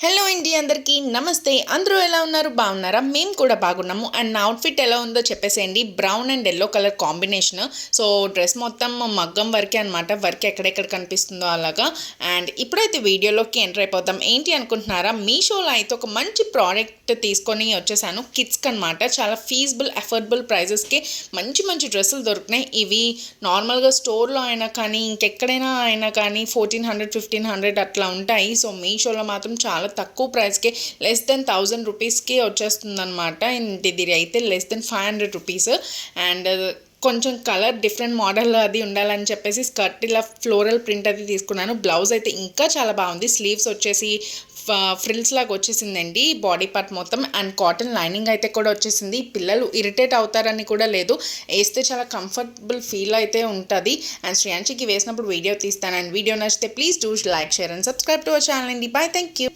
Hello అండి, అందరికీ నమస్తే. అందరూ ఎలా ఉన్నారు? బాగున్నారా? మేము కూడా బాగున్నాము. అండ్ నా అవుట్ఫిట్ ఎలా ఉందో చెప్పేసేయండి. Brown and yellow colour combination. So dress మొత్తం మగ్గం వర్కే అనమాట. వర్క్ ఎక్కడెక్కడ కనిపిస్తుందో అలాగా. అండ్ ఇప్పుడైతే వీడియోలోకి ఎంటర్ అయిపోతాం. ఏంటి అనుకుంటున్నారా? మీషోలో అయితే ఒక మంచి ప్రోడక్ట్ తీసుకొని వచ్చేసాను. కిడ్స్కి అనమాట. చాలా ఫీజిబుల్ అఫోర్డబుల్ ప్రైజెస్కి మంచి మంచి డ్రెస్సులు దొరుకుతున్నాయి. ఇవి నార్మల్గా స్టోర్లో అయినా కానీ ఇంకెక్కడైనా అయినా కానీ 1400 1500 అట్లా ఉంటాయి. సో మీషోలో మాత్రం చాలా తక్కువ ప్రైస్కి లెస్ దెన్ 1000 రూపీస్కి వచ్చేస్తుంది అనమాట. ఇది అయితే లెస్ దెన్ 500 రూపీస్. అండ్ కొంచెం కలర్ డిఫరెంట్ మోడల్ అది ఉండాలని చెప్పేసి స్కర్ట్ ఇలా ఫ్లోరల్ ప్రింట్ అది తీసుకున్నాను. బ్లౌజ్ అయితే ఇంకా చాలా బాగుంది. స్లీవ్స్ వచ్చేసి ఫ్రిల్స్ లాగా వచ్చేసిందండి బాడీ పార్ట్ మొత్తం. అండ్ కాటన్ లైనింగ్ అయితే కూడా వచ్చేసింది. పిల్లలు ఇరిటేట్ అవుతారని కూడా లేదు, వేస్తే చాలా కంఫర్టబుల్ ఫీల్ అయితే ఉంటుంది. అండ్ శ్రేయాన్షికి వేసినప్పుడు వీడియో తీస్తాను. అండ్ వీడియో నచ్చితే please do like, share and subscribe to our channel అండి. Bye, thank you.